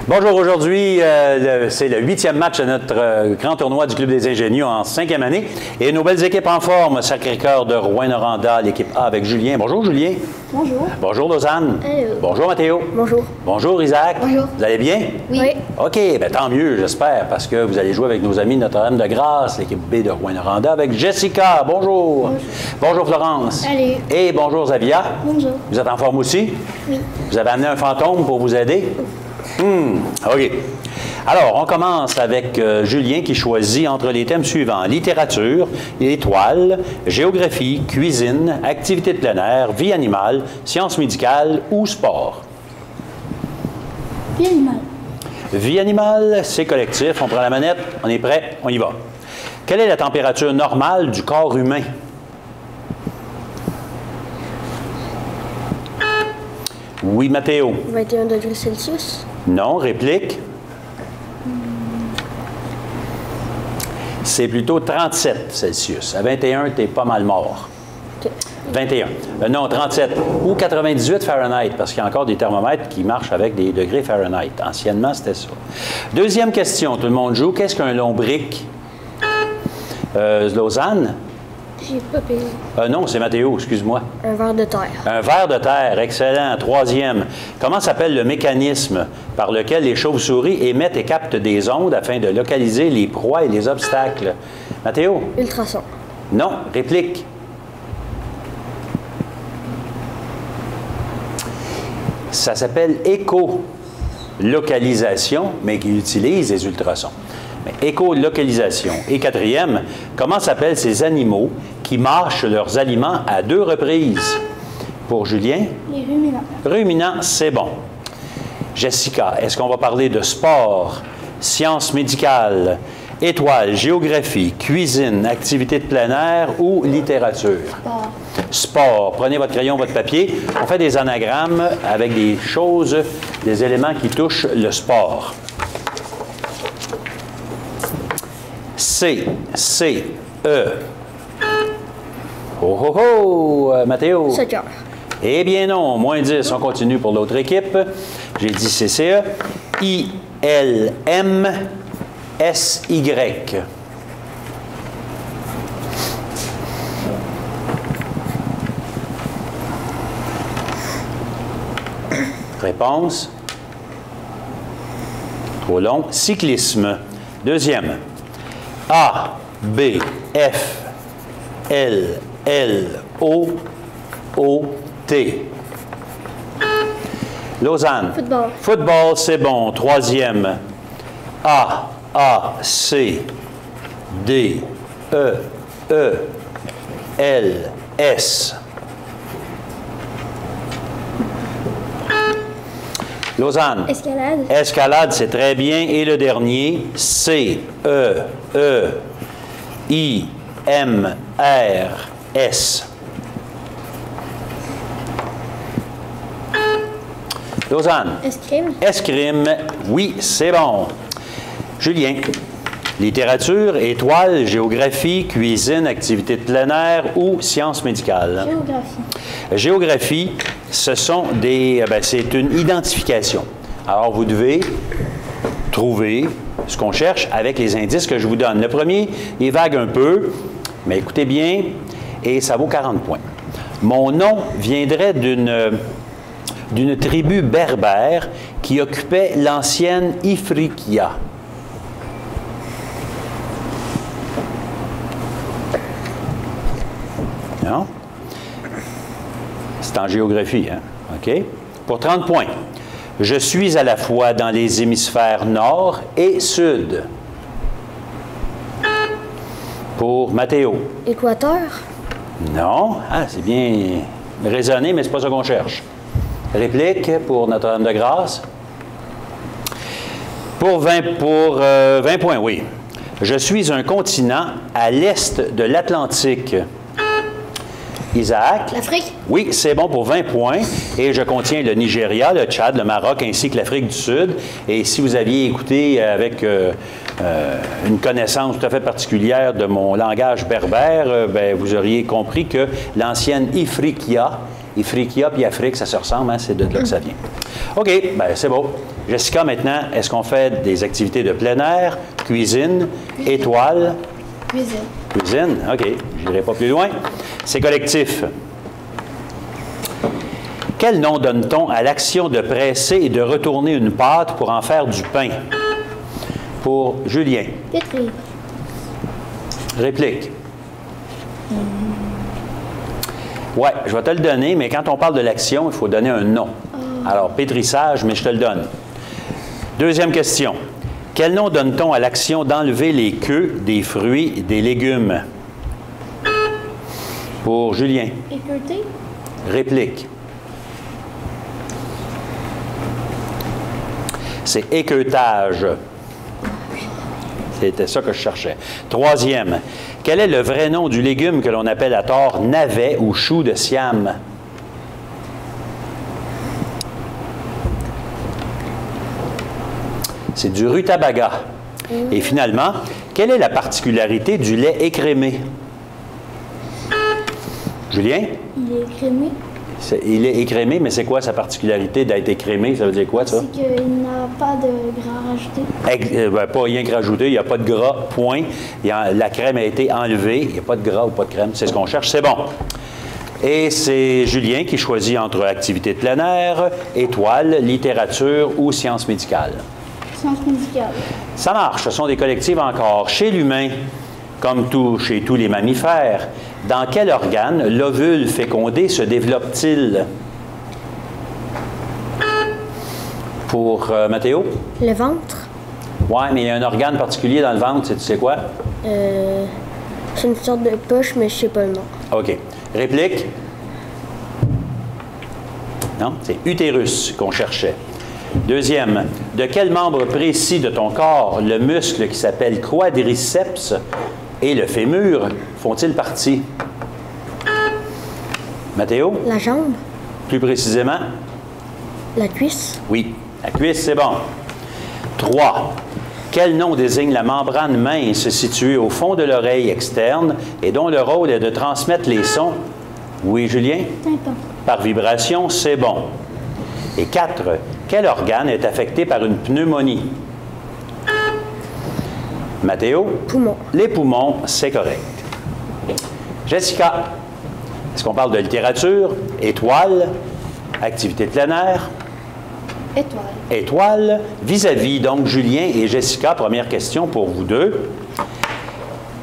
Bonjour, aujourd'hui, c'est le 8e match de notre grand tournoi du Club des Ingénieux en 5e année. Et nos belles équipes en forme, Sacré-Cœur de Rouyn-Noranda, l'équipe A avec Julien. Bonjour Julien. Bonjour. Bonjour Lausanne. Hello. Bonjour Mathéo. Bonjour. Bonjour Isaac. Bonjour. Vous allez bien? Oui. OK, bien, tant mieux, j'espère, parce que vous allez jouer avec nos amis de Notre-Dame-de-Grâce, l'équipe B de Rouyn-Noranda, avec Jessica. Bonjour. Bonjour. Bonjour Florence. Salut. Et bonjour Zavia. Bonjour. Vous êtes en forme aussi? Oui. Vous avez amené un fantôme pour vous aider? OK. Alors, on commence avec Julien qui choisit entre les thèmes suivants: littérature, étoiles, géographie, cuisine, activité de plein air, vie animale, sciences médicales ou sport. Vie animale. Vie animale, c'est collectif. On prend la manette, on est prêt, on y va. Quelle est la température normale du corps humain? Oui, Mathéo. 21 degrés Celsius. Non, réplique. C'est plutôt 37 Celsius. À 21, tu es pas mal mort. OK. 21. Non, 37. Ou 98 Fahrenheit, parce qu'il y a encore des thermomètres qui marchent avec des degrés Fahrenheit. Anciennement, c'était ça. Deuxième question, tout le monde joue. Qu'est-ce qu'un lombric? Lausanne? J'ai pas payé. Non, c'est Mathéo, excuse-moi. Un verre de terre. Un ver de terre, excellent. Troisième. Comment s'appelle le mécanisme par lequel les chauves-souris émettent et captent des ondes afin de localiser les proies et les obstacles? Mathéo? Ultrason. Non, réplique. Ça s'appelle écolocalisation, mais qui utilise les ultrasons. Mais écolocalisation. Et quatrième, comment s'appellent ces animaux qui mâchent leurs aliments à 2 reprises? Pour Julien? Les ruminants. Ruminants, c'est bon. Jessica, est-ce qu'on va parler de sport, sciences médicales, étoiles, géographie, cuisine, activité de plein air ou littérature? Sport. Sport. Prenez votre crayon, votre papier. On fait des anagrammes avec des choses, des éléments qui touchent le sport. C, E. Oh, oh, oh! Mathéo? Soccer. Eh bien non, moins 10, on continue pour l'autre équipe. J'ai dit CCE. ILMSY. Réponse? Trop long. Cyclisme. Deuxième. A, B, F, L, O, T. Lausanne. Football. Football, c'est bon. Troisième. A, C, D, E, L, S. Lausanne. Escalade. Escalade, c'est très bien. Et le dernier, C, I, M, R, S. Lausanne. Escrime. Escrime, oui, c'est bon. Julien. Littérature, étoiles, géographie, cuisine, activité de plein air ou sciences médicales? Géographie. Géographie, ce sont des... c'est une identification. Alors, vous devez trouver ce qu'on cherche avec les indices que je vous donne. Le premier est vague un peu, mais écoutez bien, et ça vaut 40 points. Mon nom viendrait d'une tribu berbère qui occupait l'ancienne Ifriqiya. Non? C'est en géographie, hein? OK? Pour 30 points. Je suis à la fois dans les hémisphères nord et sud. Pour Mathéo. Équateur. Non. Ah, c'est bien raisonné, mais c'est pas ça qu'on cherche. Réplique pour Notre-Dame-de-Grâce. Pour 20 points, oui. Je suis un continent à l'est de l'Atlantique. Isaac? L'Afrique. Oui, c'est bon pour 20 points. Et je contiens le Nigeria, le Tchad, le Maroc ainsi que l'Afrique du Sud. Et si vous aviez écouté avec une connaissance tout à fait particulière de mon langage berbère, vous auriez compris que l'ancienne Ifriqiya Ifriqiya puis Afrique, ça se ressemble, hein? C'est de là que ça vient. OK, ben c'est beau. Jessica, maintenant, est-ce qu'on fait des activités de plein air, cuisine, étoile? Cuisine. Cuisine, OK. Je n'irai pas plus loin. C'est collectif. Quel nom donne-t-on à l'action de presser et de retourner une pâte pour en faire du pain? Pour Julien. Pétrir. Réplique. Ouais, je vais te le donner, mais quand on parle de l'action, il faut donner un nom. Alors, pétrissage, mais je te le donne. Deuxième question. Quel nom donne-t-on à l'action d'enlever les queues des fruits et des légumes? Pour Julien. Équeuter. Réplique. C'est équeutage. C'était ça que je cherchais. Troisième. Quel est le vrai nom du légume que l'on appelle à tort navet ou chou de Siam? C'est du rutabaga. Et finalement, quelle est la particularité du lait écrémé? Julien? Il est écrémé. Il est écrémé, mais c'est quoi sa particularité d'être écrémé? Ça veut dire quoi, ça? C'est qu'il n'a pas de gras rajouté. Pas rien que rajouter, il n'y a pas de gras, point. La crème a été enlevée, il n'y a pas de gras ou pas de crème, c'est ce qu'on cherche, c'est bon. Et c'est Julien qui choisit entre activité de plein air, étoile, littérature ou sciences médicales. Sciences médicales. Ça marche, ce sont des collectives encore. Chez l'humain, comme chez tous les mammifères, dans quel organe l'ovule fécondé se développe-t-il? Pour Mathéo? Le ventre. Oui, mais il y a un organe particulier dans le ventre, tu sais quoi? C'est une sorte de poche, mais je ne sais pas le nom. OK. Réplique? Non, c'est utérus qu'on cherchait. Deuxième, de quel membre précis de ton corps le muscle qui s'appelle quadriceps et le fémur font-ils partie? Mathéo? La jambe. Plus précisément? La cuisse. Oui, la cuisse, c'est bon. 3. Quel nom désigne la membrane mince située au fond de l'oreille externe et dont le rôle est de transmettre les sons? Oui, Julien? Tympan. Par vibration, c'est bon. Et 4. Quel organe est affecté par une pneumonie? Mathéo? Poumon. Les poumons, c'est correct. Jessica, est-ce qu'on parle de littérature, étoile, activité de plein air? Étoile. Étoile, vis-à-vis, donc Julien et Jessica, première question pour vous deux.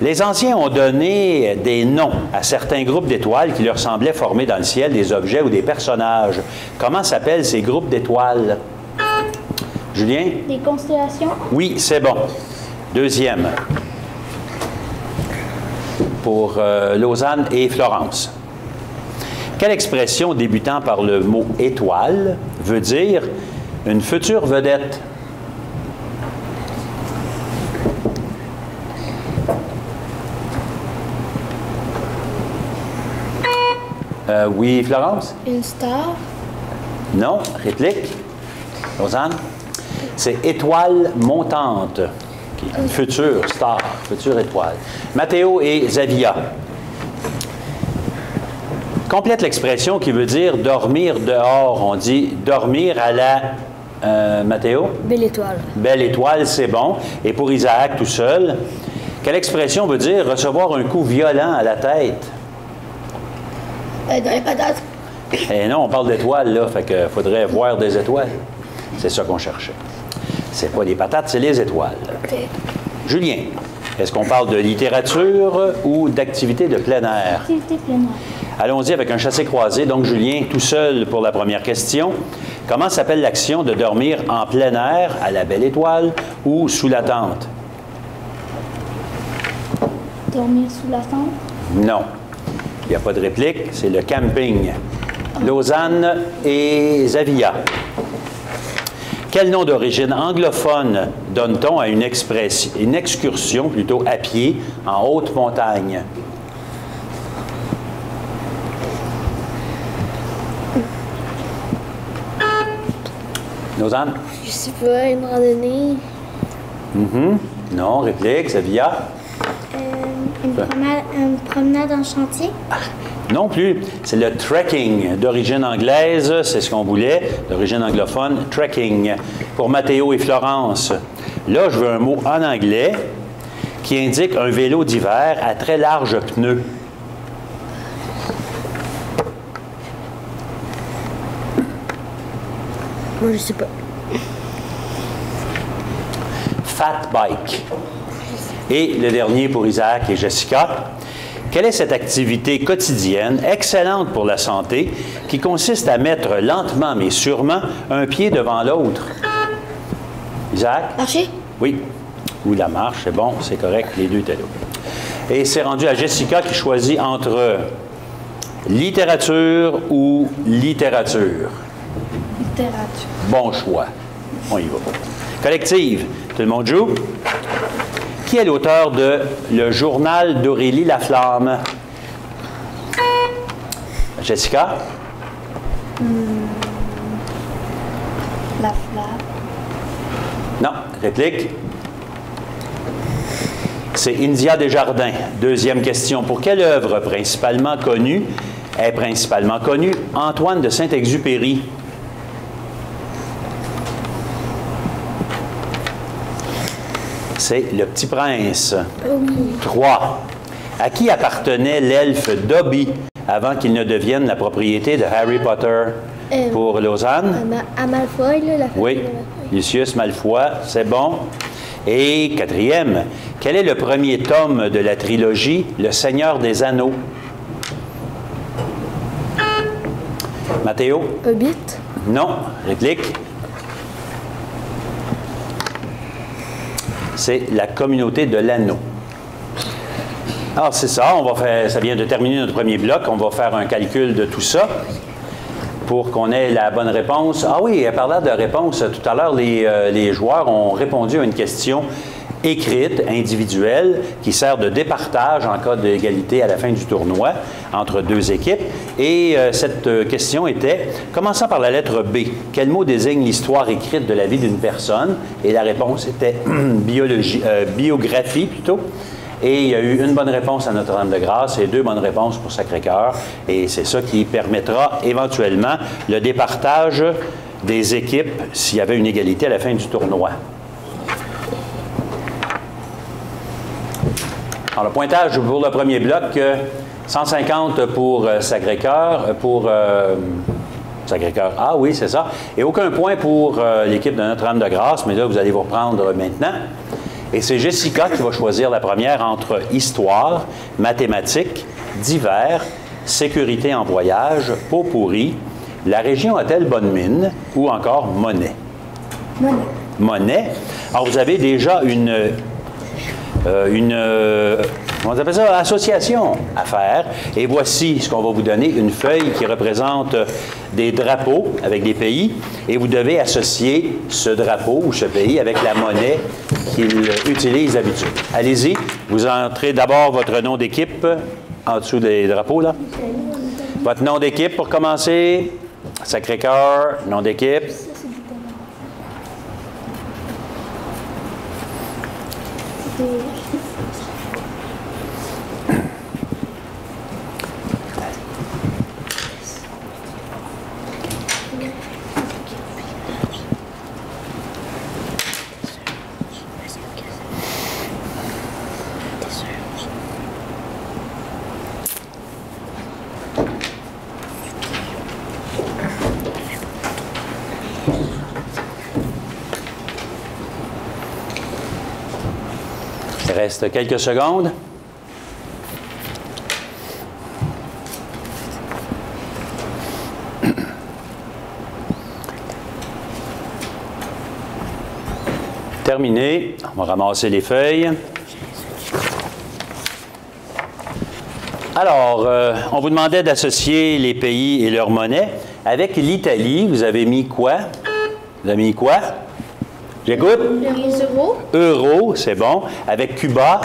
Les anciens ont donné des noms à certains groupes d'étoiles qui leur semblaient former dans le ciel des objets ou des personnages. Comment s'appellent ces groupes d'étoiles? Julien? Des constellations. Oui, c'est bon. Deuxième, pour Lausanne et Florence. Quelle expression débutant par le mot « étoile » veut dire une future vedette? Oui, Florence? Une star. Non. Réplique? Lausanne? C'est étoile montante, qui est une future star, future étoile. Mathéo et Zavia. Complète l'expression qui veut dire dormir dehors. On dit dormir à la... Mathéo? Belle étoile. Belle étoile, c'est bon. Et pour Isaac tout seul, quelle expression veut dire recevoir un coup violent à la tête? Dans les patates. Eh non, on parle d'étoiles, là, fait qu'il faudrait voir des étoiles. C'est ça qu'on cherchait. C'est pas des patates, c'est les étoiles. Okay. Julien, est-ce qu'on parle de littérature ou d'activité de plein air? Activité plein air. Allons-y avec un chassé-croisé. Donc, Julien, tout seul pour la première question. Comment s'appelle l'action de dormir en plein air, à la belle étoile, ou sous la tente? Dormir sous la tente. Non. Il n'y a pas de réplique, c'est le camping. Lausanne et Zavia. Quel nom d'origine anglophone donne-t-on à une excursion plutôt à pied en haute montagne? Lausanne? Je sais pas, une randonnée. Non, réplique, Zavia. Une promenade en chantier? Non plus. C'est le trekking, d'origine anglaise, c'est ce qu'on voulait, d'origine anglophone, trekking, pour Mathéo et Florence. Là, je veux un mot en anglais qui indique un vélo d'hiver à très large pneu. Moi, je sais pas. Fat bike. Et le dernier pour Isaac et Jessica. Quelle est cette activité quotidienne, excellente pour la santé, qui consiste à mettre lentement mais sûrement un pied devant l'autre? Isaac? Marcher? Oui. Ou la marche, c'est bon, c'est correct, les deux étaient là. Et c'est rendu à Jessica qui choisit entre littérature ou littérature. Littérature. Bon choix. On y va. Collective. Tout le monde joue? Qui est l'auteur de Le journal d'Aurélie Laflamme? Jessica? La flamme. Non. Réplique? C'est India Desjardins. Deuxième question. Pour quelle œuvre est principalement connu Antoine de Saint-Exupéry? C'est Le Petit Prince. 3. À qui appartenait l'elfe Dobby avant qu'il ne devienne la propriété de Harry Potter? Pour Lausanne? À Malfoy, là, la famille Oui. de Malfoy. Lucius Malfoy, c'est bon. Et quatrième, quel est le premier tome de la trilogie Le Seigneur des Anneaux? Mathéo? Hobbit? Non. Réplique? C'est La Communauté de l'Anneau. Alors, c'est ça, ça vient de terminer notre premier bloc. On va faire un calcul de tout ça pour qu'on ait la bonne réponse. Ah oui, parlant de réponse, tout à l'heure, les joueurs ont répondu à une question écrite, individuelle, qui sert de départage en cas d'égalité à la fin du tournoi entre deux équipes. Et cette question était, commençant par la lettre B, quel mot désigne l'histoire écrite de la vie d'une personne? Et la réponse était biographie plutôt. Et il y a eu une bonne réponse à Notre-Dame-de-Grâce et 2 bonnes réponses pour Sacré-Cœur. Et c'est ça qui permettra éventuellement le départage des équipes s'il y avait une égalité à la fin du tournoi. Alors, le pointage pour le premier bloc, 150 pour Sacré-Cœur, Sacré-Cœur, ah oui, c'est ça. Et aucun point pour l'équipe de Notre-Dame-de-Grâce, mais là, vous allez vous reprendre maintenant. Et c'est Jessica qui va choisir la première entre histoire, mathématiques, divers, sécurité en voyage, pot pourri, la région a-t-elle bonne mine ou encore monnaie? Monnaie. Monnaie. Alors, vous avez déjà une comment on appelle ça? Association à faire. Et voici ce qu'on va vous donner, une feuille qui représente des drapeaux avec des pays. Et vous devez associer ce drapeau ou ce pays avec la monnaie qu'il utilise d'habitude. Allez-y, vous entrez d'abord votre nom d'équipe en dessous des drapeaux, là. Votre nom d'équipe pour commencer. Sacré-Cœur, nom d'équipe. Il reste quelques secondes. Terminé. On va ramasser les feuilles. Alors, on vous demandait d'associer les pays et leur monnaie. Avec l'Italie, vous avez mis quoi? Vous avez mis quoi? J'écoute? Les euros. Euro, c'est bon. Avec Cuba?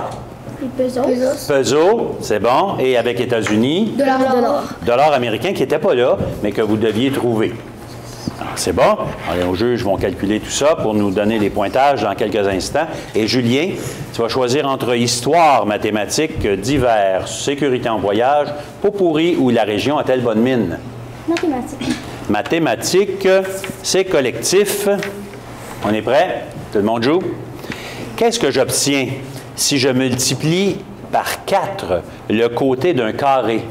Les pesos. Peso, c'est bon. Et avec États-Unis? Dollar. Dollar américain qui n'était pas là, mais que vous deviez trouver. C'est bon. Alors, nos juges vont calculer tout ça pour nous donner les pointages dans quelques instants. Et Julien, tu vas choisir entre histoire, mathématiques, divers, sécurité en voyage, pot pourri ou la région a-t-elle bonne mine? Mathématiques. Mathématiques, c'est collectif. On est prêt? Tout le monde joue? Qu'est-ce que j'obtiens si je multiplie par 4 le côté d'un carré?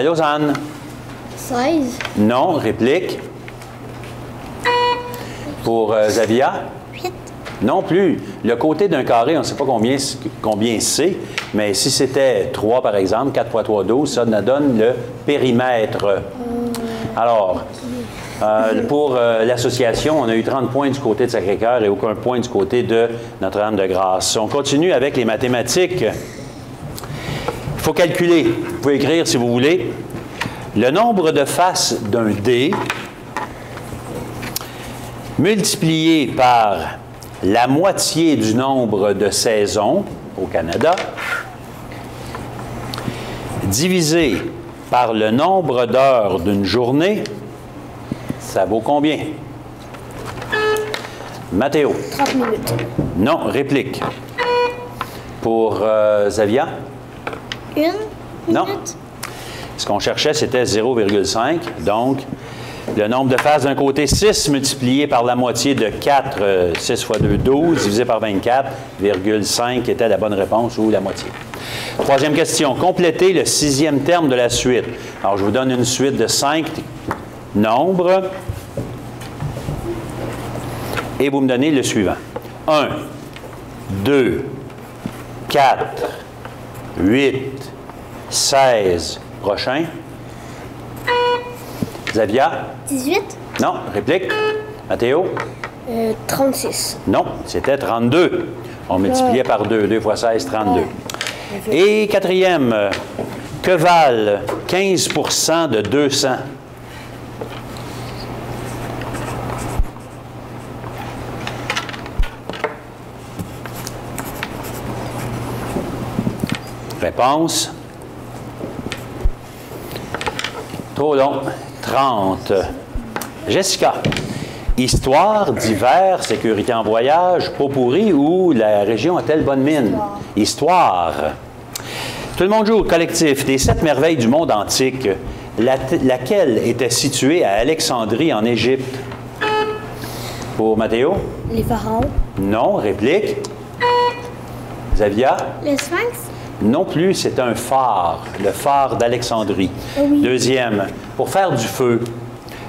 Lausanne? 16. Non, réplique. Pour Zavia? 8. Non plus. Le côté d'un carré, on ne sait pas combien c'est, mais si c'était 3 par exemple, 4 fois 3, 12, ça nous donne le périmètre. Alors, pour l'association, on a eu 30 points du côté de Sacré-Cœur et aucun point du côté de Notre-Dame-de-Grâce. On continue avec les mathématiques. Il faut calculer. Vous pouvez écrire si vous voulez. Le nombre de faces d'un dé multiplié par la moitié du nombre de saisons au Canada divisé par le nombre d'heures d'une journée, ça vaut combien? Mathéo? 30 minutes. Non, réplique. Pour Zavia? 1 minute. Non. Ce qu'on cherchait, c'était 0,5. Donc, le nombre de faces d'un côté, 6 multiplié par la moitié de 4, 6 fois 2, 12, divisé par 24,5 était la bonne réponse, ou la moitié. Troisième question. Complétez le 6e terme de la suite. Alors, je vous donne une suite de 5 nombres. Et vous me donnez le suivant. 1, 2, 4, 8, 16. Prochain. Zavia? 18. Non. Réplique. Mathéo? 36. Non. C'était 32. On multipliait par 2. 2 fois 16, 32. Et quatrième. Que valent 15 % de 200? Réponse. Trop long. 30. Jessica. Histoire, divers, sécurité en voyage, pot pourri ou la région a-t-elle bonne mine? Histoire. Tout le monde joue au collectif. Des 7 merveilles du monde antique, laquelle était située à Alexandrie en Égypte? Pour Mathéo? Les pharaons. Non. Réplique. Zavia? Le sphinx. Non plus, c'est un phare, le phare d'Alexandrie. Oui. Deuxième, pour faire du feu,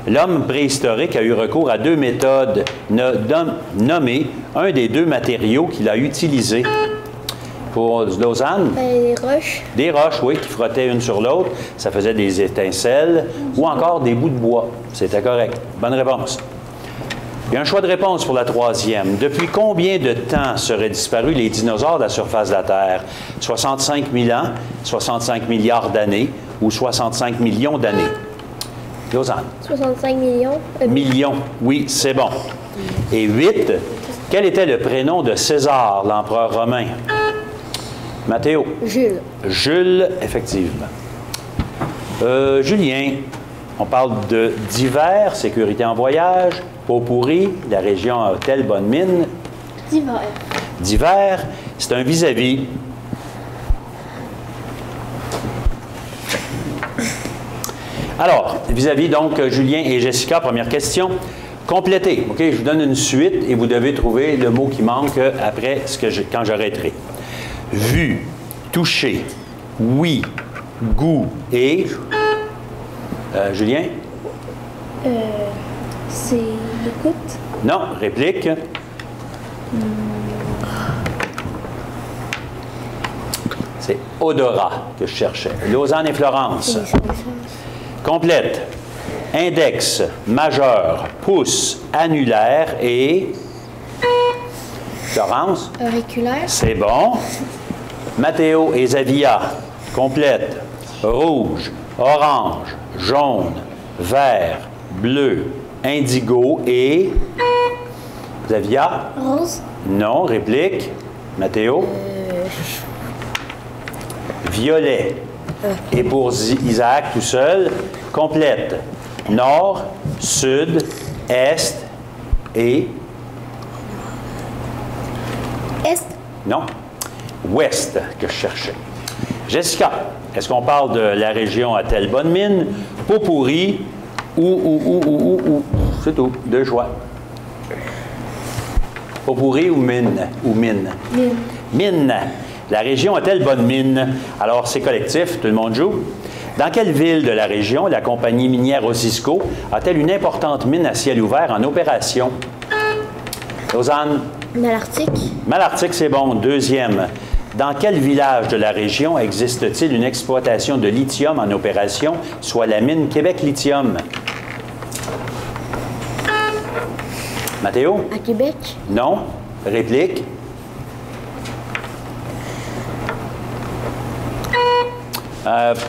l'homme préhistorique a eu recours à 2 méthodes. Nommez un des 2 matériaux qu'il a utilisés. Pour Lausanne? Les roches. Des roches, oui, qui frottaient une sur l'autre. Ça faisait des étincelles. Ou encore des bouts de bois. C'était correct. Bonne réponse. Il y a un choix de réponse pour la troisième. Depuis combien de temps seraient disparus les dinosaures de la surface de la Terre? 65 000 ans, 65 milliards d'années ou 65 millions d'années? Lausanne? 65 millions. Millions, oui, c'est bon. Et 8, quel était le prénom de César, l'empereur romain? Mathéo? Jules. Jules, effectivement. Julien, on parle de divers, sécurité en voyage, pot pourri, la région a-t-elle bonne mine? Divers. Divers, c'est un vis-à-vis. Alors, vis-à-vis donc Julien et Jessica, première question. Complétez. OK, je vous donne une suite et vous devez trouver le mot qui manque après quand j'arrêterai. Vue, toucher, oui, goût et... Julien? C'est l'écoute. Non, réplique. C'est odorat que je cherchais. Lausanne et Florence. Complète. Index, majeur, pouce, annulaire et... Florence? Auriculaire. C'est bon. Mathéo et Zavia. Complète. Rouge, orange, jaune, vert, bleu, indigo et... Zavia? Rose. Non. Réplique. Mathéo? Violet. Et pour Isaac tout seul, complète. Nord, sud, est et... Est. Non, ouest que je cherchais. Jessica, est-ce qu'on parle de la région à telle bonne mine, Pot-pourri ou? C'est tout, deux choix. Pot-pourri ou mine? Mine. Mine. La région a-t-elle bonne mine? Alors, c'est collectif, tout le monde joue. Dans quelle ville de la région la compagnie minière Osisko a-t-elle une importante mine à ciel ouvert en opération? Lausanne? Malartic. Malartic, c'est bon. Deuxième. Dans quel village de la région existe-t-il une exploitation de lithium en opération, soit la mine Québec Lithium? Mathéo? À Québec. Non. Réplique?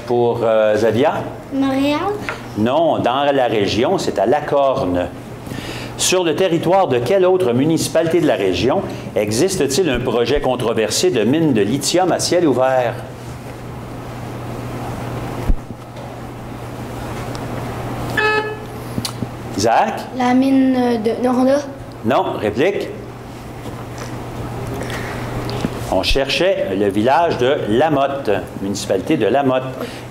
Pour Zadia? Montréal. Non, dans la région, c'est à Lacorne. Sur le territoire de quelle autre municipalité de la région existe-t-il un projet controversé de mine de lithium à ciel ouvert? Isaac? La mine de Noranda. Non. Réplique? On cherchait le village de Lamotte, municipalité de Lamotte.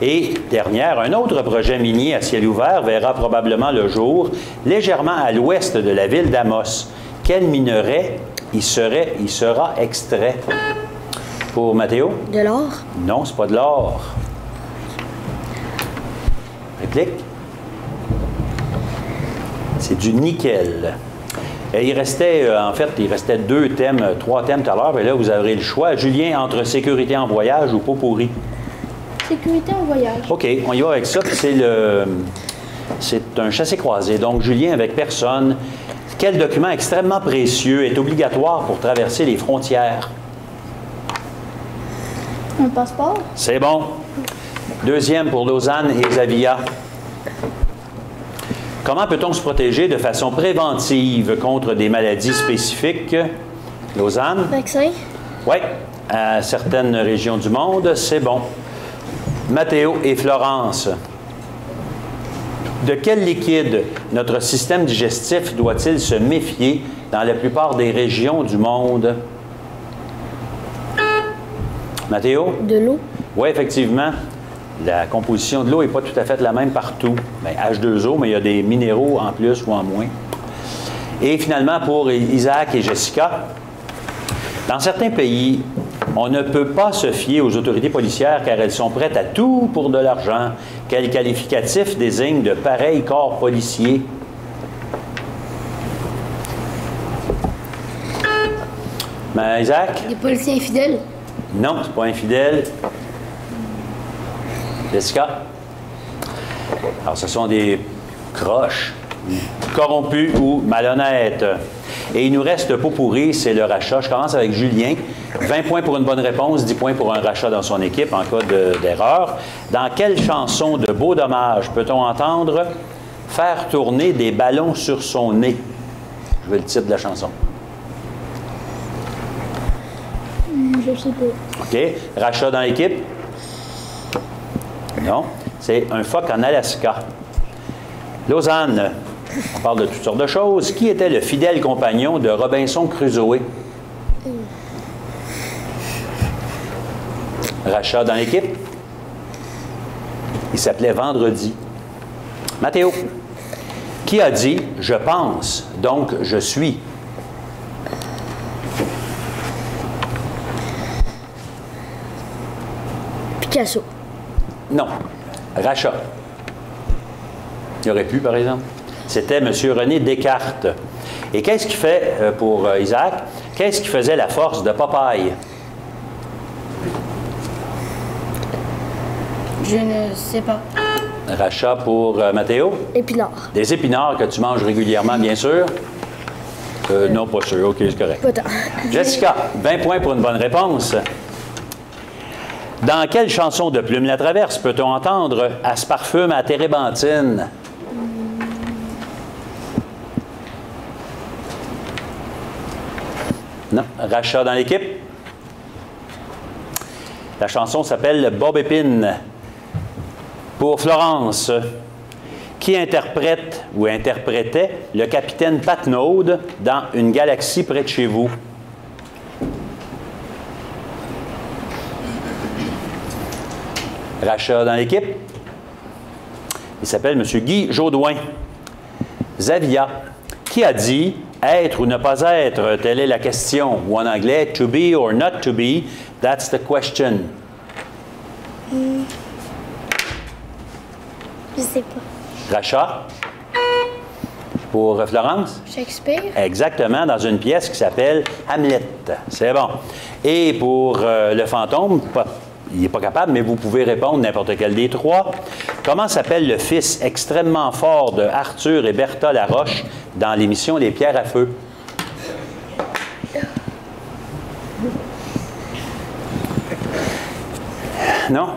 Et dernière, un autre projet minier à ciel ouvert verra probablement le jour légèrement à l'ouest de la ville d'Amos. Quel minerai y sera extrait? Pour Mathéo? De l'or. Non, c'est pas de l'or. Réplique? C'est du nickel. Et il restait, il restait trois thèmes tout à l'heure, et là, vous aurez le choix. Julien, entre sécurité en voyage ou pot-pourri? Sécurité en voyage. OK, on y va avec ça. C'est un chassé-croisé. Donc, Julien avec personne. Quel document extrêmement précieux est obligatoire pour traverser les frontières? Un passeport. C'est bon. Deuxième pour Lausanne et Zavia. Comment peut-on se protéger de façon préventive contre des maladies spécifiques? Lausanne? Vaccin. Oui, à certaines régions du monde, c'est bon. Mathéo et Florence. De quel liquide notre système digestif doit-il se méfier dans la plupart des régions du monde? Mathéo? De l'eau. Oui, effectivement. La composition de l'eau n'est pas tout à fait la même partout. Bien, H2O, mais il y a des minéraux en plus ou en moins. Et finalement, pour Isaac et Jessica, dans certains pays, on ne peut pas se fier aux autorités policières car elles sont prêtes à tout pour de l'argent. Quel qualificatif désigne de pareils corps policiers? Ben, Isaac? Des policiers infidèles. Non, c'est pas infidèle. Jessica? Alors, ce sont des croches, corrompus ou malhonnêtes. Et il nous reste pot-pourri, c'est le rachat. Je commence avec Julien. 20 points pour une bonne réponse, 10 points pour un rachat dans son équipe en cas d'erreur. Dans quelle chanson de Beau Dommage peut-on entendre « Faire tourner des ballons sur son nez » ? Je veux le titre de la chanson. Je sais pas. OK. Rachat dans l'équipe? Non. C'est un phoque en Alaska. Lausanne, on parle de toutes sortes de choses. Qui était le fidèle compagnon de Robinson Crusoe? Rachat dans l'équipe? Il s'appelait Vendredi. Mathéo, qui a dit « Je pense, donc je suis » ? Picasso. Non. Rachat. Il aurait pu, par exemple. C'était M. René Descartes. Et qu'est-ce qu'il fait pour Isaac? Qu'est-ce qui faisait la force de Popeye? Je ne sais pas. Rachat pour Mathéo? Épinards. Des épinards que tu manges régulièrement, bien sûr? Non, pas sûr. OK, c'est correct. Pas tant. Jessica, 20 points pour une bonne réponse. Dans quelle chanson de Plume la Traverse peut-on entendre « À ce parfume à térébenthine » ? Non. Rachat dans l'équipe? La chanson s'appelle « Bob Épine ». Pour Florence, qui interprète ou interprétait le capitaine Patnaud dans Une galaxie près de chez vous? Rachat dans l'équipe. Il s'appelle M. Guy Jodoin. Zavia, qui a dit « Être ou ne pas être, telle est la question » ou en anglais « To be or not to be, that's the question ». Je sais pas. Rachat. Pour Florence? Shakespeare. Exactement, dans une pièce qui s'appelle Hamlet. C'est bon. Et pour le fantôme, il n'est pas capable, mais vous pouvez répondre n'importe quel des trois. Comment s'appelle le fils extrêmement fort de Arthur et Bertha Laroche dans l'émission Les Pierres à feu? Non?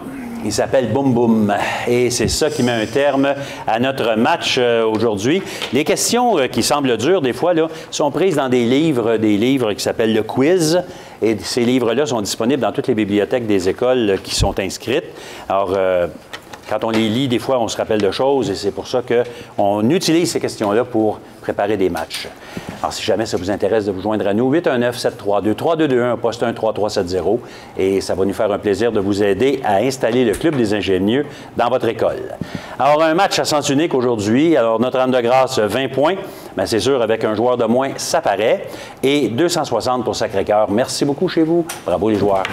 Il s'appelle Boum Boum. Et c'est ça qui met un terme à notre match aujourd'hui. Les questions qui semblent dures, des fois, là, sont prises dans des livres qui s'appellent le quiz. Et ces livres-là sont disponibles dans toutes les bibliothèques des écoles qui sont inscrites. Alors, quand on les lit, des fois, on se rappelle de choses et c'est pour ça qu'on utilise ces questions-là pour préparer des matchs. Alors, si jamais ça vous intéresse de vous joindre à nous, 819-732-3221, poste 13370, et ça va nous faire un plaisir de vous aider à installer le Club des ingénieux dans votre école. Alors, un match à sens unique aujourd'hui. Alors, Notre-Dame-de-Grâce, 20 points. Bien, c'est sûr, avec un joueur de moins, ça paraît. Et 260 pour Sacré-Cœur. Merci beaucoup chez vous. Bravo les joueurs.